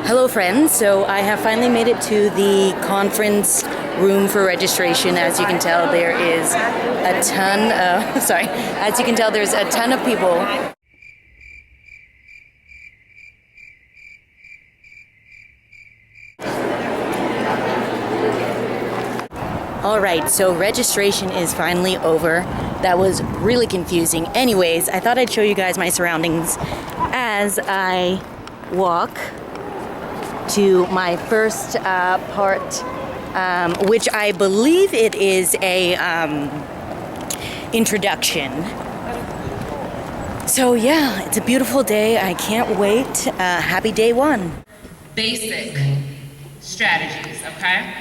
Hello friends, so I have finally made it to the conference room for registration. As you can tell, there is a ton of, as you can tell, there's a ton of people. Alright, so registration is finally over. That was really confusing. Anyways, I thought I'd show you guys my surroundings as I walk to my first part, which I believe it is a introduction. So yeah, it's a beautiful day. I can't wait. Happy day one. Basic strategies, okay?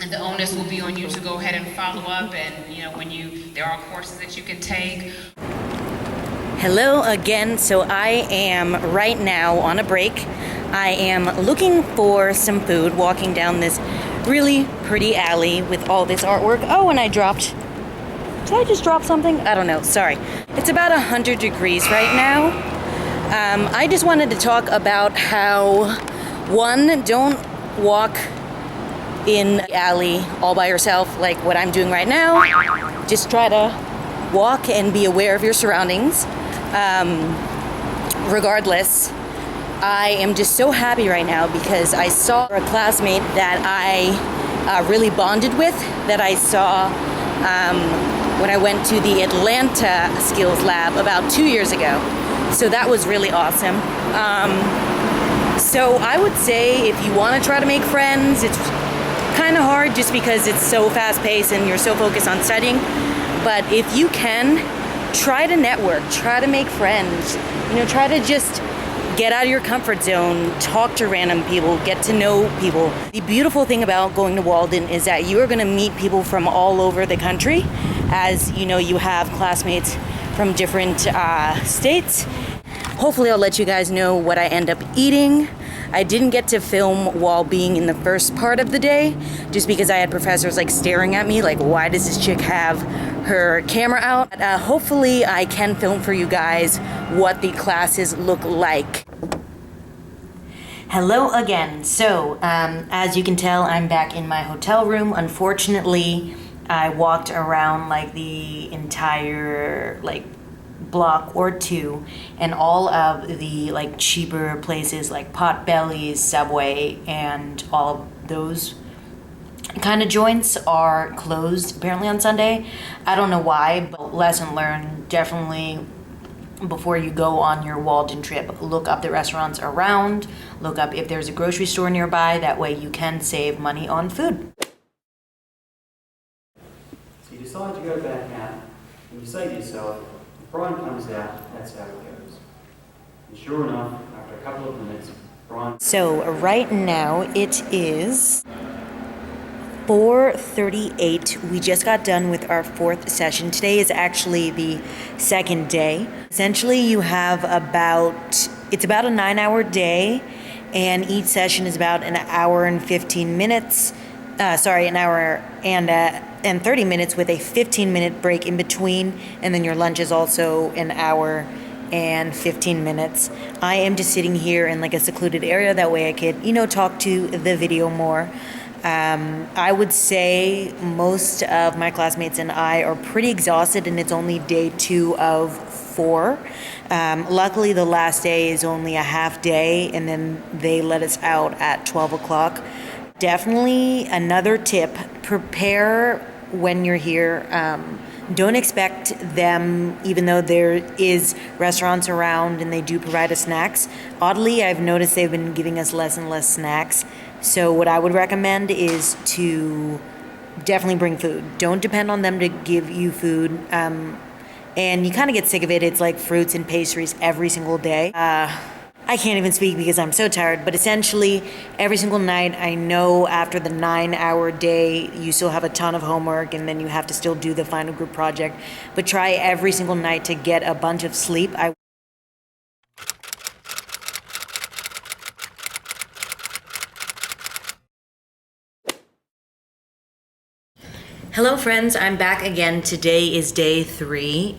And the onus will be on you to go ahead and follow up, and there are courses that you can take. Hello again. So I am right now on a break. I am looking for some food, walking down this really pretty alley with all this artwork. Oh, and did I just drop something? I don't know, sorry. It's about 100 degrees right now. I just wanted to talk about how, one, don't walk in the alley all by yourself like what I'm doing right now. Just try to walk and be aware of your surroundings. Regardless, I am just so happy right now because I saw a classmate that I really bonded with, that I saw when I went to the Atlanta Skills Lab about 2 years ago. So that was really awesome. So I would say if you want to try to make friends, it's kind of hard just because it's so fast-paced and you're so focused on studying. But if you can, try to network, try to make friends, try to just get out of your comfort zone, talk to random people, get to know people. The beautiful thing about going to Walden is that you are going to meet people from all over the country. As you know, you have classmates from different states. Hopefully I'll let you guys know what I end up eating. I didn't get to film while being in the first part of the day, just because I had professors staring at me like, why does this chick have her camera out? Hopefully I can film for you guys what the classes look like. Hello again. So, as you can tell, I'm back in my hotel room. Unfortunately, I walked around the entire block or two, and all of the cheaper places like Potbelly's, Subway, and all of those kind of joints are closed apparently on Sunday. I don't know why, but lesson learned, definitely before you go on your Walden trip, look up the restaurants around, look up if there's a grocery store nearby, that way you can save money on food. So you decide to go back out, and you say to yourself, if Brian comes out, that's how it goes. And sure enough, after a couple of minutes, Brian... So right now it is 4:38. We just got done with our fourth session. Today is actually the second day. Essentially, you have it's about a 9-hour day, and each session is about an hour and 15 minutes. An hour and 30 minutes with a 15-minute break in between, and then your lunch is also an hour and 15 minutes. I am just sitting here in a secluded area, that way I could, talk to the video more. I would say most of my classmates and I are pretty exhausted, and it's only day 2 of 4. Luckily, the last day is only a half day, and then they let us out at 12 o'clock. Definitely another tip, prepare when you're here. Don't expect them, even though there is restaurants around and they do provide us snacks. Oddly, I've noticed they've been giving us less and less snacks. So what I would recommend is to definitely bring food. Don't depend on them to give you food. And you kind of get sick of it. It's like fruits and pastries every single day. I can't even speak because I'm so tired, but essentially every single night, I know after the 9-hour day, you still have a ton of homework, and then you have to still do the final group project, but try every single night to get a bunch of sleep. Hello friends, I'm back again. Today is day 3.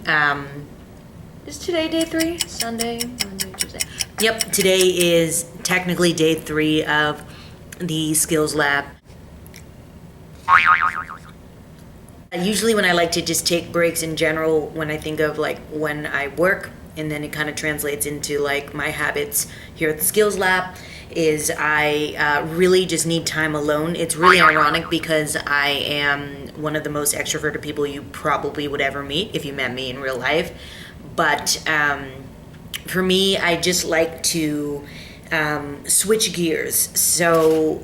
Is today day 3? Sunday, Monday, Tuesday. Yep, today is technically day 3 of the skills lab. Usually when I like to just take breaks in general, when I think of like when I work, and then it kind of translates into like my habits here at the skills lab, is I really just need time alone. It's really ironic because I am one of the most extroverted people you probably would ever meet if you met me in real life. But for me, I just like to switch gears. So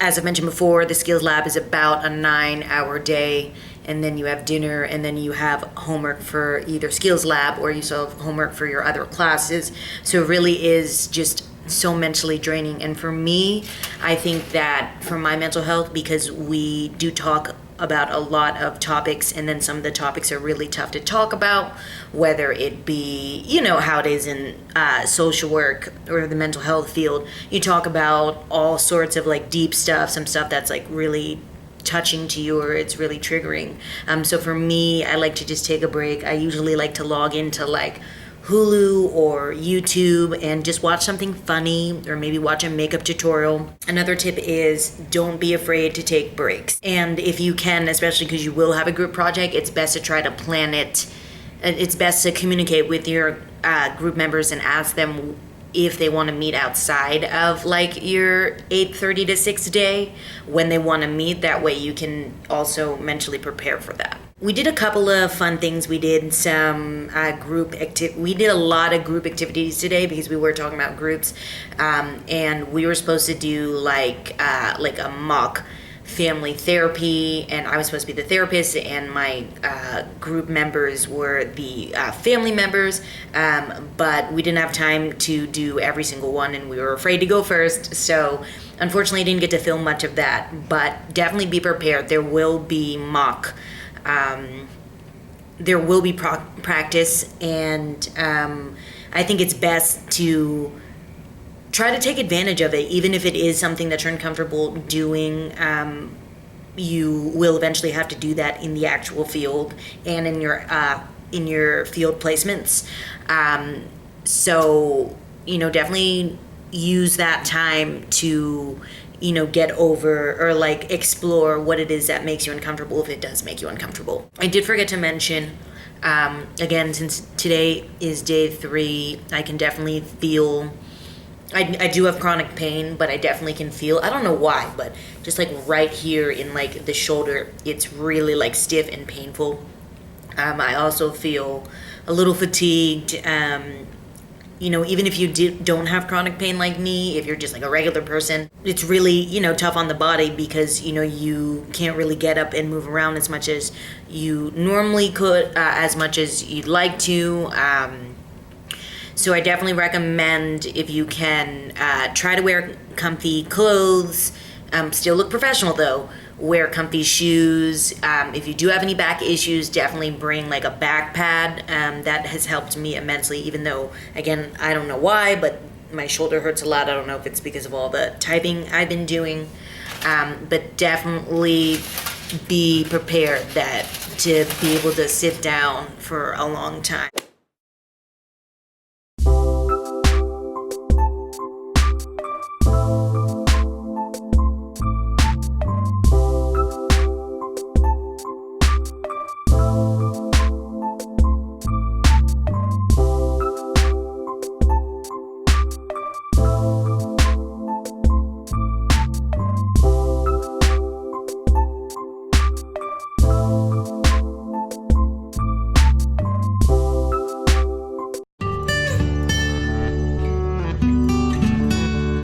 as I mentioned before, the skills lab is about a 9-hour day, and then you have dinner, and then you have homework for either skills lab or you still have homework for your other classes. So it really is just so mentally draining. And for me, I think that for my mental health, because we do talk about a lot of topics, and then some of the topics are really tough to talk about, whether it be, you know, how it is in social work or the mental health field. You talk about all sorts of like deep stuff, some stuff that's like really touching to you or it's really triggering. So for me, I like to just take a break. I usually like to log into like Hulu or YouTube and just watch something funny, or maybe watch a makeup tutorial. Another tip is don't be afraid to take breaks. And if you can, especially because you will have a group project, it's best to try to plan it. It's best to communicate with your group members and ask them if they want to meet outside of like your 8:30 to 6 day, when they want to meet. That way you can also mentally prepare for that. We did a couple of fun things. We did some we did a lot of group activities today because we were talking about groups, and we were supposed to do like a mock family therapy, and I was supposed to be the therapist, and my group members were the family members, but we didn't have time to do every single one, and we were afraid to go first, so unfortunately I didn't get to film much of that. But definitely be prepared. There will be practice, and I think it's best to try to take advantage of it, even if it is something that you're uncomfortable doing. You will eventually have to do that in the actual field and in your field placements. So, you know, definitely use that time to, you know, get over or like explore what it is that makes you uncomfortable, if it does make you uncomfortable. I did forget to mention, again, since today is day 3, I can definitely feel, I do have chronic pain, but I definitely can feel, I don't know why, but just like right here in like the shoulder, it's really like stiff and painful. I also feel a little fatigued. You know, even if you don't have chronic pain like me, if you're just like a regular person, it's really, you know, tough on the body because, you know, you can't really get up and move around as much as you normally could, as much as you'd like to. So I definitely recommend, if you can, try to wear comfy clothes. Still look professional though. Wear comfy shoes. If you do have any back issues, definitely bring like a back pad. That has helped me immensely, even though, again, I don't know why, but my shoulder hurts a lot. I don't know if it's because of all the typing I've been doing. But definitely be prepared to be able to sit down for a long time.